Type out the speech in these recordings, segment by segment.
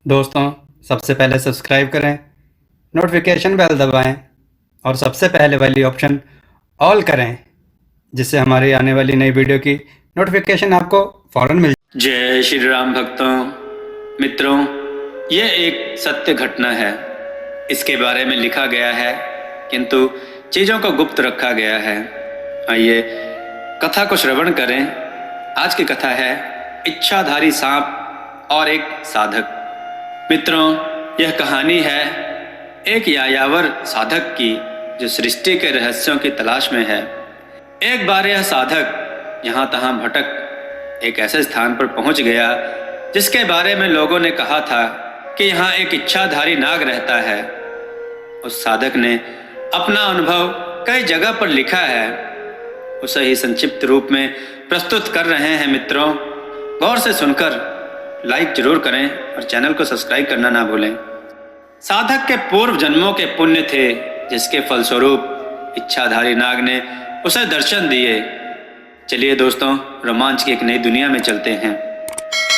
दोस्तों, सबसे पहले सब्सक्राइब करें, नोटिफिकेशन बेल दबाएं और सबसे पहले वाली ऑप्शन ऑल करें, जिससे हमारी आने वाली नई वीडियो की नोटिफिकेशन आपको फ़ौरन मिल। जय श्री राम भक्तों, मित्रों, यह एक सत्य घटना है। इसके बारे में लिखा गया है, किंतु चीज़ों को गुप्त रखा गया है। आइए कथा को श्रवण करें। आज की कथा है इच्छाधारी सांप और एक साधक। मित्रों, यह कहानी है एक यायावर साधक की, जो सृष्टि के रहस्यों की तलाश में है। एक बार यह साधक यहाँ तहाँ भटक एक ऐसे स्थान पर पहुंच गया जिसके बारे में लोगों ने कहा था कि यहाँ एक इच्छाधारी नाग रहता है। उस साधक ने अपना अनुभव कई जगह पर लिखा है, उसे ही संक्षिप्त रूप में प्रस्तुत कर रहे हैं। मित्रों, गौर से सुनकर लाइक जरूर करें और चैनल को सब्सक्राइब करना ना भूलें। साधक के पूर्व जन्मों के पुण्य थे, जिसके फलस्वरूप इच्छाधारी नाग ने उसे दर्शन दिए। चलिए दोस्तों, रोमांच की एक नई दुनिया में चलते हैं।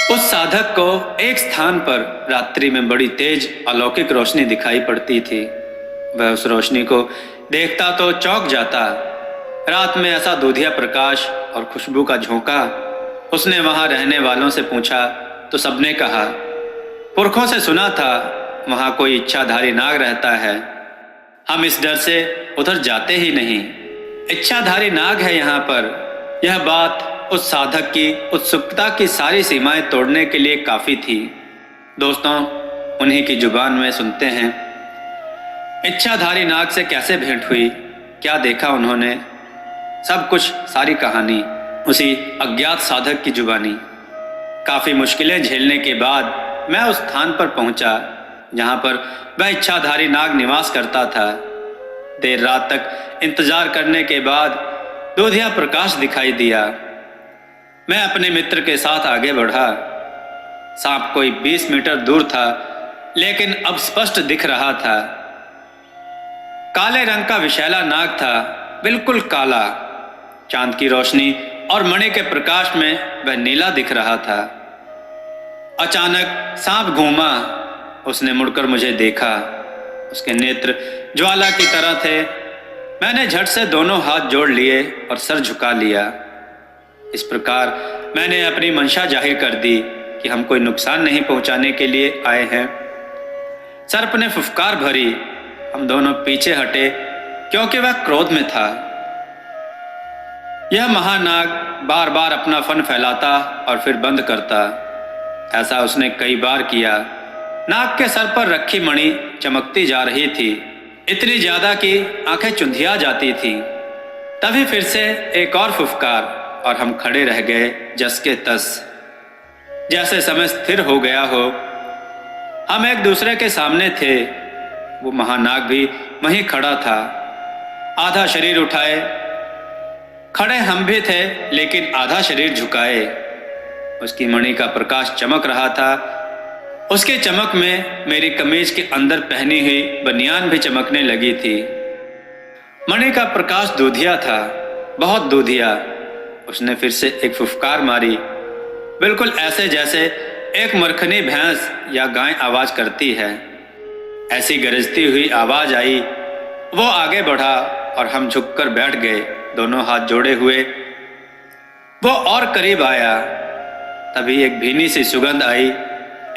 उस साधक को एक स्थान पर रात्रि में बड़ी तेज अलौकिक रोशनी दिखाई पड़ती थी। वह उस रोशनी को देखता तो चौंक जाता। रात में ऐसा दूधिया प्रकाश और खुशबू का झोंका। उसने वहां रहने वालों से पूछा तो सबने कहा, पुरखों से सुना था वहां कोई इच्छाधारी नाग रहता है, हम इस डर से उधर जाते ही नहीं। इच्छाधारी नाग है यहाँ पर। यह बात उस साधक की उत्सुकता की सारी सीमाएं तोड़ने के लिए काफी थी। दोस्तों, उन्हीं की जुबान में सुनते हैं इच्छाधारी नाग से कैसे भेंट हुई, क्या देखा उन्होंने, सब कुछ, सारी कहानी उसी अज्ञात साधक की जुबानी। काफी मुश्किलें झेलने के बाद मैं उस स्थान पर पहुंचा जहां पर वह इच्छाधारी नाग निवास करता था। देर रात तक इंतजार करने के बाद दूधिया प्रकाश दिखाई दिया। मैं अपने मित्र के साथ आगे बढ़ा। सांप कोई 20 मीटर दूर था, लेकिन अब स्पष्ट दिख रहा था। काले रंग का विशैला नाग था, बिल्कुल काला। चांद की रोशनी और मणि के प्रकाश में वह नीला दिख रहा था। अचानक सांप घूमा। उसने मुड़कर मुझे देखा। उसके नेत्र ज्वाला की तरह थे। मैंने झट से दोनों हाथ जोड़ लिए और सर झुका लिया। इस प्रकार मैंने अपनी मंशा जाहिर कर दी कि हम कोई नुकसान नहीं पहुंचाने के लिए आए हैं। सर्प ने फुफकार भरी। हम दोनों पीछे हटे, क्योंकि वह क्रोध में था। यह महानाग बार बार अपना फन फैलाता और फिर बंद करता। ऐसा उसने कई बार किया। नाग के सर पर रखी मणि चमकती जा रही थी, इतनी ज्यादा कि आंखें चुंधिया जाती थी। तभी फिर से एक और फुफकार और हम खड़े रह गए जस के तस, जैसे समय स्थिर हो गया हो। हम एक दूसरे के सामने थे। वो महानाग भी वहीं खड़ा था, आधा शरीर उठाए। खड़े हम भी थे, लेकिन आधा शरीर झुकाए। उसकी मणि का प्रकाश चमक रहा था। उसकी चमक में मेरी कमीज के अंदर पहनी हुई बनियान भी चमकने लगी थी। मणि का प्रकाश दूधिया था, बहुत दूधिया। उसने फिर से एक फुफकार मारी, बिल्कुल ऐसे जैसे एक मरखनी भैंस या गाय आवाज करती है। ऐसी गरजती हुई आवाज आई। वो आगे बढ़ा और हम झुककर बैठ गए, दोनों हाथ जोड़े हुए। वो और करीब आया। तभी एक भीनी सी सुगंध आई,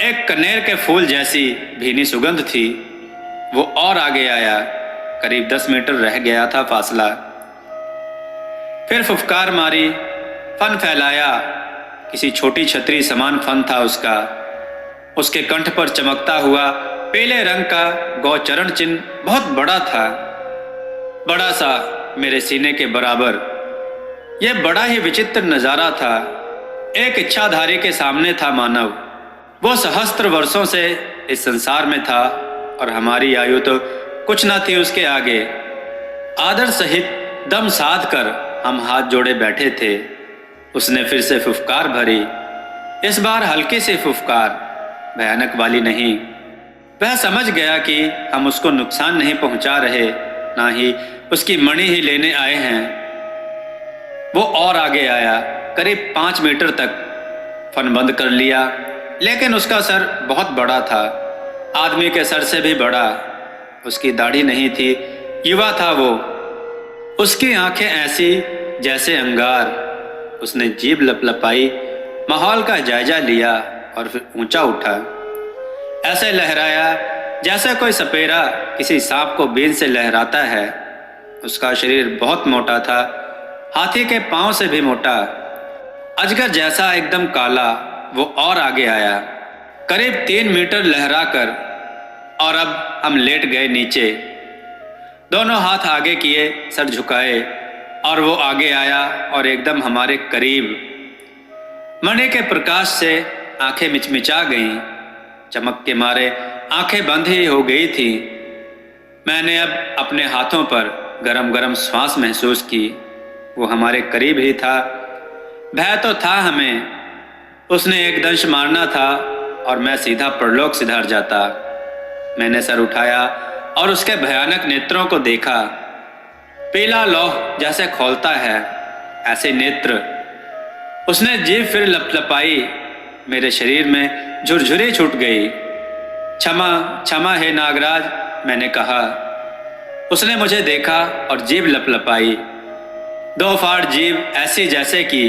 एक कनेर के फूल जैसी भीनी सुगंध थी। वो और आगे आया, करीब 10 मीटर रह गया था फासला। फिर फुफकार मारी, फन फैलाया। किसी छोटी छतरी समान फन था उसका। उसके कंठ पर चमकता हुआ पीले रंग का गौचरण चिन्ह बहुत बड़ा था, बड़ा सा, मेरे सीने के बराबर। यह बड़ा ही विचित्र नजारा था। एक इच्छाधारी के सामने था मानव। वो सहस्त्र वर्षों से इस संसार में था और हमारी आयु तो कुछ न थी उसके आगे। आदर सहित दम साध कर हम हाथ जोड़े बैठे थे। उसने फिर से फुफकार भरी। इस बार हल्की सी फुफकार, भयानक वाली नहीं। वह समझ गया कि हम उसको नुकसान नहीं पहुंचा रहे, ना ही उसकी मणि ही लेने आए हैं। वो और आगे आया, करीब 5 मीटर तक। फन बंद कर लिया। लेकिन उसका सर बहुत बड़ा था, आदमी के सर से भी बड़ा। उसकी दाढ़ी नहीं थी, युवा था वो। उसकी आंखें ऐसी जैसे अंगार। उसने जीभ लपलपाई, माहौल का जायजा लिया और फिर ऊंचा उठा, ऐसे लहराया जैसे कोई सपेरा किसी सांप को बीन से लहराता है। उसका शरीर बहुत मोटा था, हाथी के पांव से भी मोटा। अजगर जैसा एकदम काला। वो और आगे आया, करीब 3 मीटर लहरा कर, और अब हम लेट गए नीचे। दोनों हाथ आगे किए, सर झुकाए, और वो आगे आया और एकदम हमारे करीब। मणि के प्रकाश से आंखें मिचमिचा गईं, चमक के मारे आंखें बंद ही हो गई थी। मैंने अब अपने हाथों पर गरम गरम श्वास महसूस की। वो हमारे करीब ही था। भय तो था हमें, उसने एक दंश मारना था और मैं सीधा परलोक सिधार जाता। मैंने सर उठाया और उसके भयानक नेत्रों को देखा। पीला लौह जैसे खोलता है, ऐसे नेत्र। उसने जीभ फिर लपलपाई, मेरे शरीर में झुरझुरी छूट गई। क्षमा क्षमा हे नागराज, मैंने कहा। उसने मुझे देखा और जीभ लपलपाई। 2 फाड़ जीभ, ऐसी जैसे कि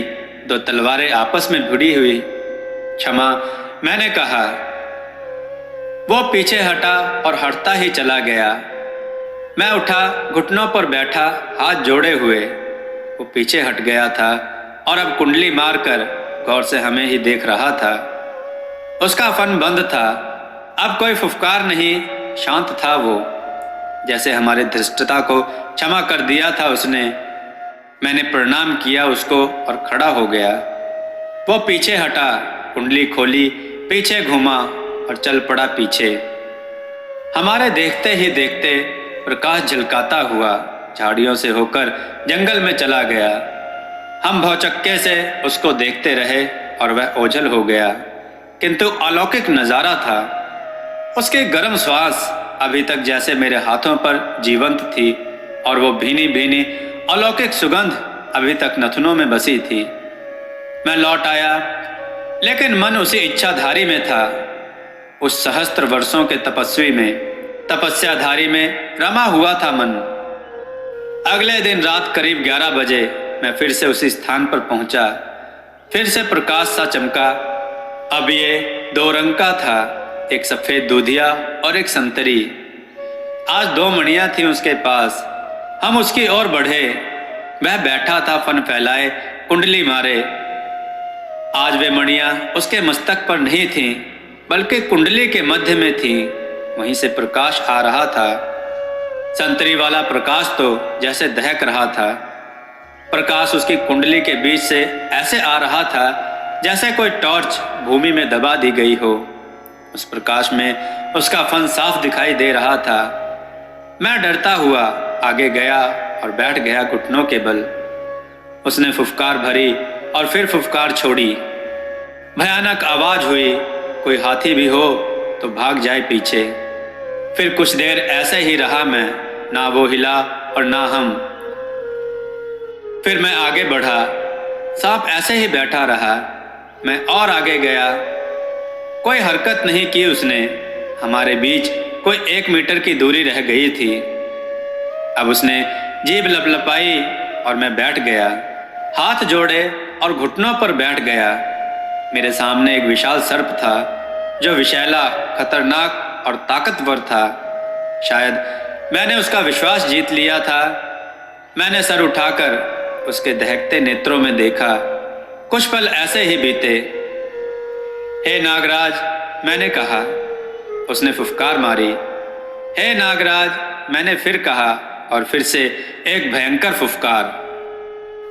2 तलवारें आपस में भिड़ी हुई। क्षमा, मैंने कहा। वो पीछे हटा और हटता ही चला गया। मैं उठा, घुटनों पर बैठा, हाथ जोड़े हुए। वो पीछे हट गया था और अब कुंडली मारकर गौर से हमें ही देख रहा था। उसका फन बंद था, अब कोई फुफकार नहीं, शांत था वो। जैसे हमारे धृष्टता को क्षमा कर दिया था उसने। मैंने प्रणाम किया उसको और खड़ा हो गया। वो पीछे हटा, कुंडली खोली, पीछे घूमा और चल पड़ा पीछे। हमारे देखते ही देखते प्रकाश झलकाता हुआ झाड़ियों से होकर जंगल में चला गया। हम भौचक्के से उसको देखते रहे और वह ओझल हो गया, किंतु अलौकिक नजारा था। उसकी गर्म श्वास अभी तक जैसे मेरे हाथों पर जीवंत थी और वो भीनी भीनी अलौकिक सुगंध अभी तक नथुनों में बसी थी। मैं लौट आया, लेकिन मन उसी इच्छाधारी में था, उस सहस्त्र वर्षों के तपस्वी में, तपस्याधारी में रमा हुआ था मन। अगले दिन रात करीब 11 बजे मैं फिर से उसी स्थान पर पहुंचा। फिर से प्रकाश सा चमका। अब ये 2 रंग का था, एक सफेद दूधिया और एक संतरी। आज 2 मणियां थी उसके पास। हम उसकी ओर बढ़े। वह बैठा था फन फैलाए, कुंडली मारे। आज वे मणियां उसके मस्तक पर नहीं थीं, बल्कि कुंडली के मध्य में थीं। वहीं से प्रकाश आ रहा था। संतरी वाला प्रकाश तो जैसे दहक रहा था। प्रकाश उसकी कुंडली के बीच से ऐसे आ रहा था जैसे कोई टॉर्च भूमि में दबा दी गई हो। उस प्रकाश में उसका फन साफ दिखाई दे रहा था। मैं डरता हुआ आगे गया और बैठ गया घुटनों के बल। उसने फुफकार भरी और फिर फुफकार छोड़ी। भयानक आवाज हुई, कोई हाथी भी हो तो भाग जाए पीछे। फिर कुछ देर ऐसे ही रहा मैं, ना वो हिला और ना हम। फिर मैं आगे बढ़ा, सांप ऐसे ही बैठा रहा। मैं और आगे गया, कोई हरकत नहीं की उसने। हमारे बीच कोई 1 मीटर की दूरी रह गई थी। अब उसने जीभ लपलपाई और मैं बैठ गया, हाथ जोड़े और घुटनों पर बैठ गया। मेरे सामने एक विशाल सर्प था, जो विषैला, खतरनाक और ताकतवर था। शायद मैंने उसका विश्वास जीत लिया था। मैंने सर उठाकर उसके दहकते नेत्रों में देखा। कुछ पल ऐसे ही बीते। हे नागराज, मैंने कहा। उसने फुफकार मारी। हे नागराज, मैंने फिर कहा, और फिर से एक भयंकर फुफकार।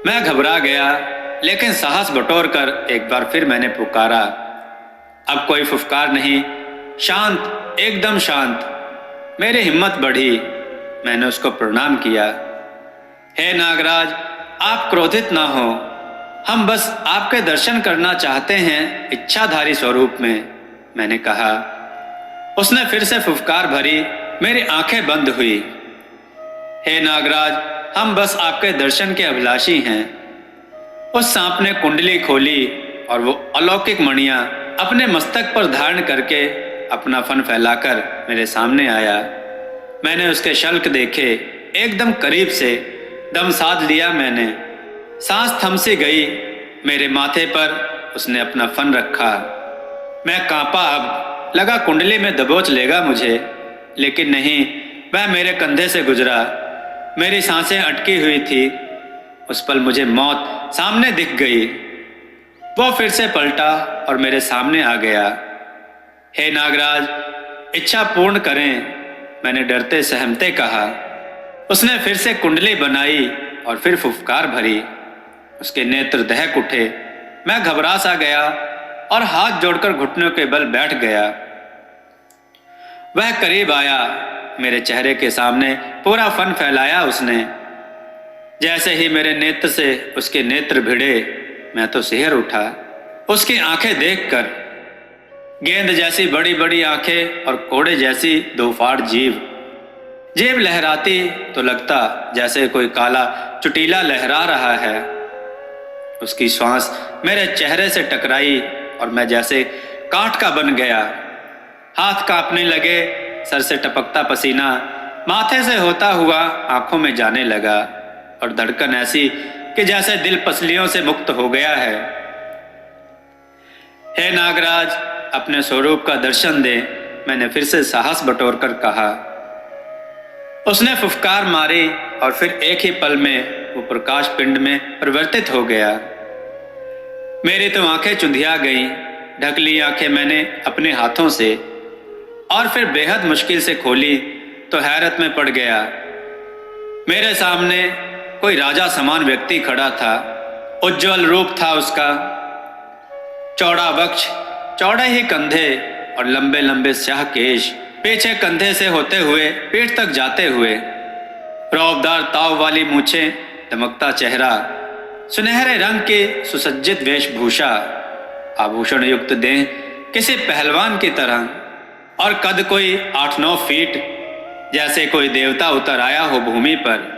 मैं घबरा गया, लेकिन साहस बटोर कर एक बार फिर मैंने पुकारा। अब कोई फुफकार नहीं, शांत, एकदम शांत। मेरी हिम्मत बढ़ी। मैंने उसको प्रणाम किया। हे नागराज, आप क्रोधित ना हो, हम बस आपके दर्शन करना चाहते हैं इच्छाधारी स्वरूप में, मैंने कहा। उसने फिर से फुफकार भरी। मेरी आंखें बंद हुई। हे नागराज, हम बस आपके दर्शन के अभिलाषी हैं। उस सांप ने कुंडली खोली और वो अलौकिक मणियां अपने मस्तक पर धारण करके अपना फन फैलाकर मेरे सामने आया। मैंने उसके शल्क देखे, एकदम करीब से दम साध लिया मैंने। सांस थम सी गई। मेरे माथे पर उसने अपना फन रखा। मैं कांपा, अब लगा कुंडली में दबोच लेगा मुझे, लेकिन नहीं, वह मेरे कंधे से गुजरा। मेरी सांसें अटकी हुई थी। उस पल मुझे मौत सामने दिख गई। वो फिर से पलटा और मेरे सामने आ गया। हे नागराज, इच्छा पूर्ण करें, मैंने डरते सहमते कहा। उसने फिर से कुंडली बनाई और फिर फुफकार भरी। उसके नेत्र दहक उठे। मैं घबरा सा गया और हाथ जोड़कर घुटनों के बल बैठ गया। वह करीब आया। मेरे चेहरे के सामने पूरा फन फैलाया उसने। जैसे ही मेरे नेत्र से उसके नेत्र भिड़े, मैं तो सिहर उठा उसकी आंखें देखकर। गेंद जैसी बड़ी बड़ी आंखें और कोड़े जैसी दो फाड़ जीभ। जेब लहराती तो लगता जैसे कोई काला चुटीला लहरा रहा है। उसकी श्वास मेरे चेहरे से टकराई और मैं जैसे काठ का बन गया। हाथ कांपने लगे, सर से टपकता पसीना माथे से होता हुआ आंखों में जाने लगा और धड़कन ऐसी कि जैसे दिल पसलियों से मुक्त हो गया है। हे नागराज, अपने स्वरूप का दर्शन दे, मैंने फिर से साहस बटोरकर कहा। उसने फुफकार मारी और फिर एक ही पल में वो प्रकाश पिंड में परिवर्तित हो गया। मेरी तो आंखें चुंधिया गईं। ढक ली आंखें मैंने अपने हाथों से और फिर बेहद मुश्किल से खोली तो हैरत में पड़ गया। मेरे सामने कोई राजा समान व्यक्ति खड़ा था। उज्जवल रूप था उसका। चौड़ा वक्ष, चौड़े ही कंधे और लंबे लंबे स्याह केश, पीछे कंधे से होते हुए पीठ तक जाते हुए। रौबदार ताव वाली मूछें, दमकता चेहरा, सुनहरे रंग की सुसज्जित वेशभूषा, आभूषण युक्त देह किसी पहलवान की तरह, और कद कोई 8-9 फीट, जैसे कोई देवता उतर आया हो भूमि पर।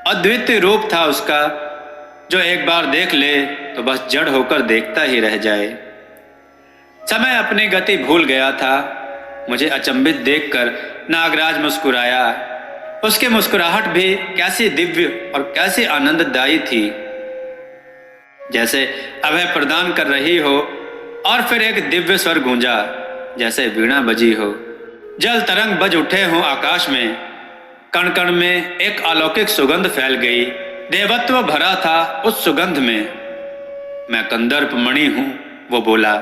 अद्वितीय रूप था उसका, जो एक बार देख ले तो बस जड़ होकर देखता ही रह जाए। समय अपनी गति भूल गया था। मुझे अचंभित देखकर नागराज मुस्कुराया। उसकी मुस्कुराहट भी कैसी दिव्य और कैसी आनंददायी थी, जैसे अभय प्रदान कर रही हो। और फिर एक दिव्य स्वर गूंजा, जैसे वीणा बजी हो। जल तरंग बज उठे हों आकाश में। कण कण में एक अलौकिक सुगंध फैल गई। देवत्व भरा था उस सुगंध में। मैं कंदर्प मणि हूं, वो बोला।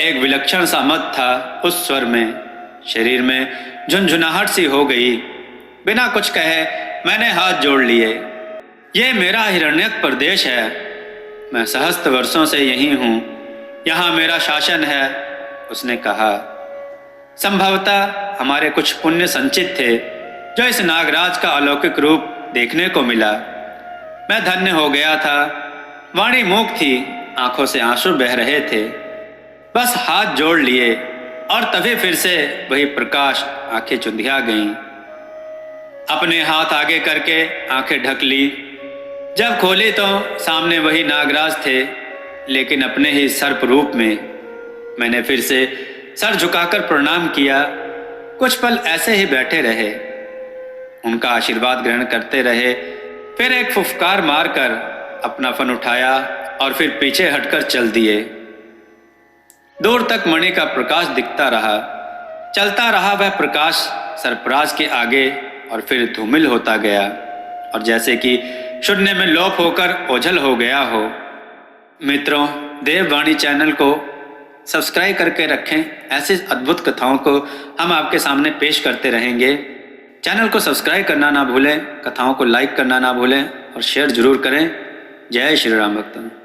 एक विलक्षण सा मत था उस स्वर में। शरीर में झुनझुनाहट सी हो गई। बिना कुछ कहे मैंने हाथ जोड़ लिए। ये मेरा हिरण्यक प्रदेश है। मैं सहस्त्र वर्षों से यही हूं। यहाँ मेरा शासन है, उसने कहा। संभवतः हमारे कुछ पुण्य संचित थे, जो इस नागराज का अलौकिक रूप देखने को मिला। मैं धन्य हो गया था। वाणी मूक थी, आंखों से आंसू बह रहे थे। बस हाथ जोड़ लिए और तभी फिर से वही प्रकाश, आंखें चुंधिया गईं। अपने हाथ आगे करके आंखें ढक ली। जब खोली तो सामने वही नागराज थे, लेकिन अपने ही सर्प रूप में। मैंने फिर से सर झुकाकर प्रणाम किया। कुछ पल ऐसे ही बैठे रहे, उनका आशीर्वाद ग्रहण करते रहे। फिर एक फुफकार मारकर अपना फन उठाया और फिर पीछे हटकर चल दिए। दूर तक मणि का प्रकाश दिखता रहा। चलता रहा वह प्रकाश सरफराज के आगे और फिर धूमिल होता गया, और जैसे कि शून्य में लोप होकर ओझल हो गया हो। मित्रों, देववाणी चैनल को सब्सक्राइब करके रखें। ऐसी अद्भुत कथाओं को हम आपके सामने पेश करते रहेंगे। चैनल को सब्सक्राइब करना ना भूलें, कथाओं को लाइक करना ना भूलें और शेयर जरूर करें। जय श्री राम भक्तों।